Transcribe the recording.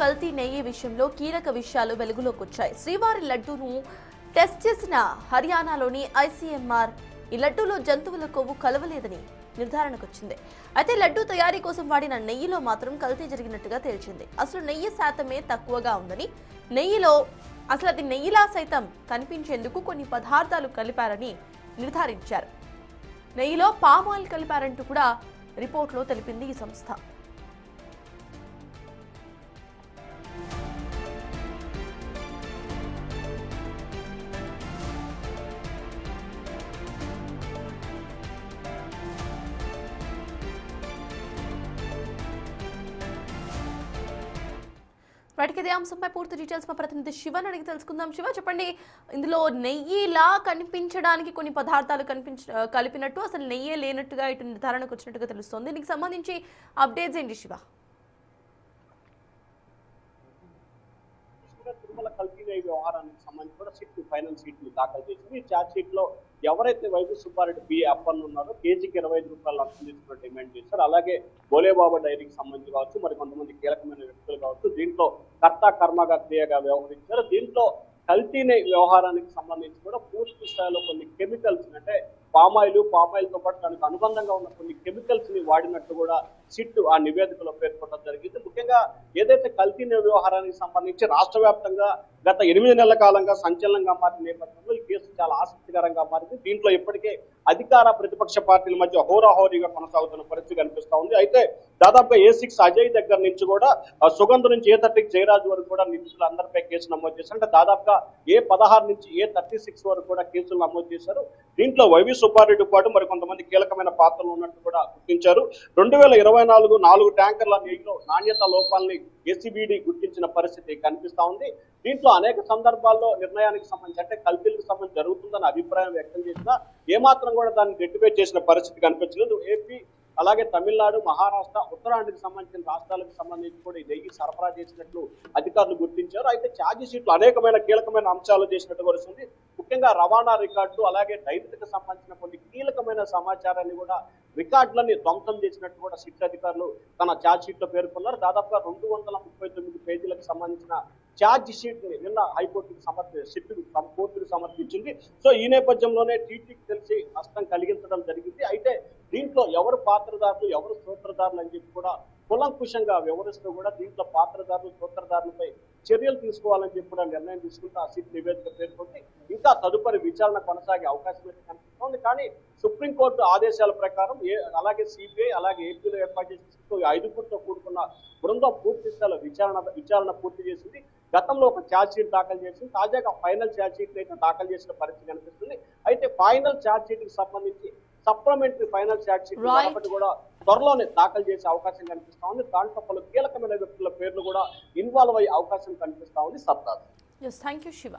కల్తీ నెయ్యి విషయంలో కీలక విషయాలు వెలుగులోకి వచ్చాయి. శ్రీవారి లడ్డూను టెస్ట్ చేసిన హర్యానాలోని ఐసీఎంఆర్ ఈ లడ్డూలో జంతువుల కొవ్వు కలవలేదని నిర్ధారణకు వచ్చింది. అయితే లడ్డూ తయారీ కోసం వాడిన నెయ్యిలో మాత్రం కల్తీ జరిగినట్టుగా తేల్చింది. అసలు నెయ్యి శాతమే తక్కువగా ఉందని, నెయ్యిలో అసలు అది నెయ్యిలా సైతం కనిపించేందుకు కొన్ని పదార్థాలు కలిపారని నిర్ధారించారు. నెయ్యిలో పామ్ ఆయిల్ కలిపారంటూ కూడా రిపోర్ట్లో తెలిపింది ఈ సంస్థ. వాటికి ఇదే అంశంపై పూర్తి డీటెయిల్స్ మా ప్రతినిధి శివన్ అడిగి తెలుసుకుందాం. శివ, చెప్పండి, ఇందులో నెయ్యిలా కనిపించడానికి కొన్ని పదార్థాలు కలిపినట్టు, అసలు నెయ్యే లేనట్టుగా ఇటు నిర్ధారణకు వచ్చినట్టుగా తెలుస్తోంది. దీనికి సంబంధించి అప్డేట్స్ ఏంటి శివ? తిరుమల కల్తీ నెయ్యి వ్యవహారానికి సంబంధించి కూడా ఫైనల్ షీట్లు దాఖలు చేసింది. ఈ ఛార్జ్ షీట్ లో ఎవరైతే వైవి సుబ్బారెడ్డి బిఏ అప్పన్ ఉన్నారో కేజీకి 25 రూపాయలు లక్షలు తీసుకుని డిమాండ్ చేశారు. అలాగే బోలేబాబా డైరీకి సంబంధించి కావచ్చు, మరి కొంతమంది కీలకమైన వ్యక్తులు కావచ్చు, దీంట్లో కర్త కర్మగా క్రియగా వ్యవహరించారు. దీంట్లో కల్తీ నెయ్యి వ్యవహారానికి సంబంధించి కూడా పూర్తి స్థాయిలో కొన్ని కెమికల్స్, అంటే పామాయిల్ తో పాటు దానికి అనుబంధంగా ఉన్న కొన్ని కెమికల్స్ ని వాడినట్టు కూడా సిట్ ఆ నివేదికలో పేర్కొనడం జరిగింది. ముఖ్యంగా ఏదైతే కల్తీ నెయ్యి వ్యవహారానికి సంబంధించి రాష్ట్ర వ్యాప్తంగా గత 8 నెలల కాలంగా సంచలనంగా మారిన నేపథ్యంలో ఈ కేసు చాలా ఆసక్తికరంగా మారింది. దీంట్లో ఇప్పటికే అధికార ప్రతిపక్ష పార్టీల మధ్య హోరాహోరీగా కొనసాగుతున్న పరిస్థితి కనిపిస్తా ఉంది. అయితే దాదాపుగా A6 అజయ్ దగ్గర నుంచి కూడా సుగంధ నుంచి A30 జయరాజు వరకు కూడా నిందితులు అందరిపై కేసు నమోదు చేశారు. అంటే దాదాపుగా A16 నుంచి A36 వరకు కూడా కేసులు నమోదు చేశారు. దీంట్లో వైవి సుబ్బారెడ్డి పాటు మరి కొంతమంది కీలకమైన పాత్రలు ఉన్నట్టు కూడా గుర్తించారు. 2024 4 ట్యాంకర్ల నెయ్యిలో నాణ్యత లోపాలని ఏసీబీడీ గుర్తించిన పరిస్థితి కనిపిస్తా ఉంది. దీంట్లో అనేక సందర్భాల్లో నిర్ణయానికి సంబంధించి, అంటే కల్తీలకు సంబంధించి జరుగుతుందని అభిప్రాయం వ్యక్తం చేసినా ఏమాత్రం కూడా దాన్ని రెట్టిఫై చేసిన పరిస్థితి కనిపించలేదు. ఏపీ, అలాగే తమిళనాడు, మహారాష్ట్ర, ఉత్తరాంధ్రకు సంబంధించిన రాష్ట్రాలకు సంబంధించి కూడా ఈ నెయ్యి సరఫరా చేసినట్లు అధికారులు గుర్తించారు. అయితే ఛార్జీ షీట్లు అనేకమైన కీలకమైన అంశాలు చేసినట్టు వస్తుంది. ముఖ్యంగా రవాణా రికార్డులు, అలాగే డైరీలకు సంబంధించిన కొన్ని కీలకమైన సమాచారాన్ని కూడా రికార్డులని ధ్వంసం చేసినట్టు కూడా సిట్ అధికారులు తన ఛార్జ్ షీట్ లో పేర్కొన్నారు. దాదాపుగా 239 పేజీలకు సంబంధించిన ఛార్జ్ షీట్ ని నిన్న హైకోర్టుకు కోర్టుకు సమర్పించింది. సో ఈ నేపథ్యంలోనే టీటీకి తెలిసి నష్టం కలిగించడం జరిగింది. అయితే దీంట్లో ఎవరు పాత్రదారులు, ఎవరు సూత్రధారులు అని చెప్పి కూడా కులంకుశంగా వ్యవహరిస్తూ కూడా దీంట్లో పాత్రదారులు, సూత్రధారులపై చర్యలు తీసుకోవాలని చెప్పి కూడా నిర్ణయం తీసుకుంటూ ఆ సిట్ నివేదిక పేర్కొంది. ఇంకా తదుపరి విచారణ కొనసాగే అవకాశం అయితే కనిపిస్తోంది. కానీ సుప్రీంకోర్టు ఆదేశాల ప్రకారం అలాగే సిబిఐ, అలాగే ఏపీలో ఏర్పాటు చేసిన 5గురితో కూడుకున్న బృందం పూర్తి స్థాయిలో విచారణ పూర్తి చేసింది. గతంలో ఒక ఛార్జ్ షీట్ దాఖలు చేసింది. తాజాగా ఫైనల్ ఛార్జ్ షీట్ అయితే దాఖలు చేసిన పరిస్థితి కనిపిస్తుంది. అయితే ఫైనల్ ఛార్జ్ షీట్ కి సంబంధించి సప్లిమెంటరీ ఫైనల్ ఛార్జ్ షీట్ ఒకటి కూడా త్వరలోనే దాఖలు చేసే అవకాశం కనిపిస్తా ఉంది. దాంట్లో పలు కీలకమైన వ్యక్తుల పేర్లు కూడా ఇన్వాల్వ్ అయ్యే అవకాశం కనిపిస్తా ఉంది. సర్దార్. Thank you Shiva.